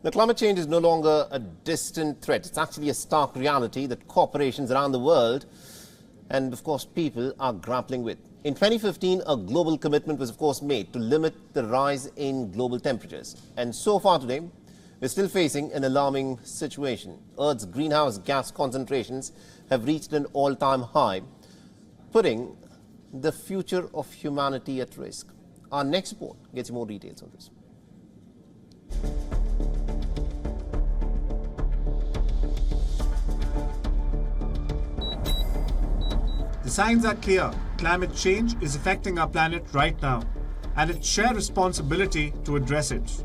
Now, climate change is no longer a distant threat. It's actually a stark reality that corporations around the world and, of course, people are grappling with. In 2015, a global commitment was, of course, made to limit the rise in global temperatures. And so far today, we're still facing an alarming situation. Earth's greenhouse gas concentrations have reached an all-time high, putting the future of humanity at risk. Our next report gets you more details on this. The signs are clear. Climate change is affecting our planet right now, and it's shared responsibility to address it.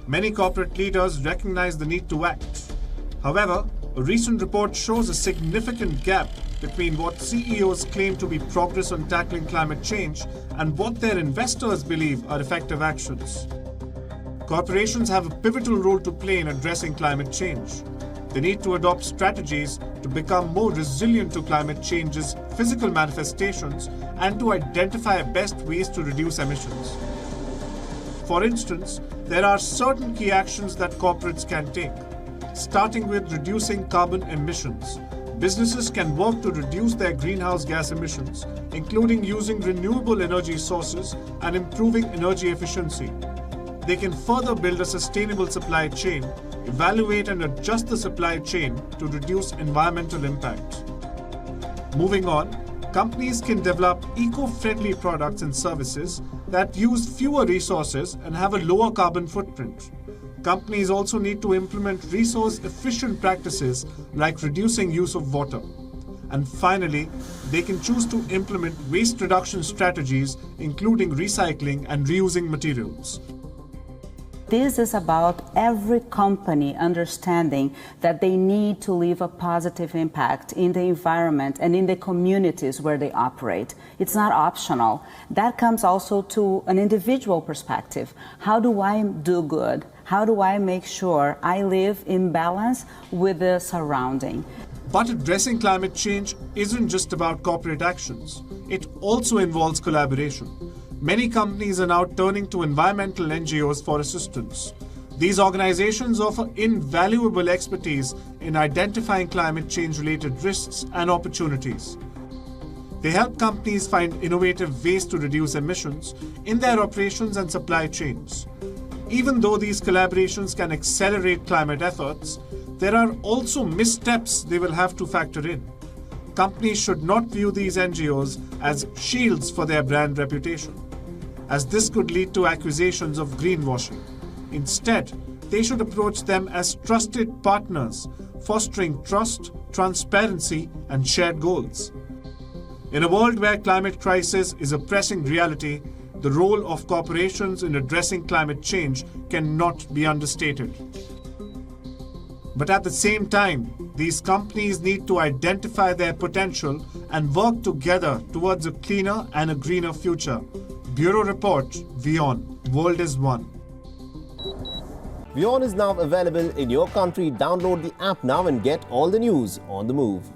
Many corporate leaders recognize the need to act. However, a recent report shows a significant gap between what CEOs claim to be progress on tackling climate change and what their investors believe are effective actions. Corporations have a pivotal role to play in addressing climate change. They need to adopt strategies to become more resilient to climate change's physical manifestations and to identify best ways to reduce emissions. For instance, there are certain key actions that corporates can take. Starting with reducing carbon emissions, businesses can work to reduce their greenhouse gas emissions, including using renewable energy sources and improving energy efficiency. They can further build a sustainable supply chain, evaluate and adjust the supply chain to reduce environmental impact. Moving on, companies can develop eco-friendly products and services that use fewer resources and have a lower carbon footprint. Companies also need to implement resource-efficient practices like reducing use of water. And finally, they can choose to implement waste reduction strategies, including recycling and reusing materials. This is about every company understanding that they need to leave a positive impact in the environment and in the communities where they operate. It's not optional. That comes also to an individual perspective. How do I do good? How do I make sure I live in balance with the surrounding? But addressing climate change isn't just about corporate actions. It also involves collaboration. Many companies are now turning to environmental NGOs for assistance. These organizations offer invaluable expertise in identifying climate change-related risks and opportunities. They help companies find innovative ways to reduce emissions in their operations and supply chains. Even though these collaborations can accelerate climate efforts, there are also missteps they will have to factor in. Companies should not view these NGOs as shields for their brand reputation, as this could lead to accusations of greenwashing. Instead, they should approach them as trusted partners, fostering trust, transparency, and shared goals. In a world where climate crisis is a pressing reality, the role of corporations in addressing climate change cannot be understated. But at the same time, these companies need to identify their potential and work together towards a cleaner and a greener future. Bureau Report, WION, World is One. WION is now available in your country. Download the app now and get all the news on the move.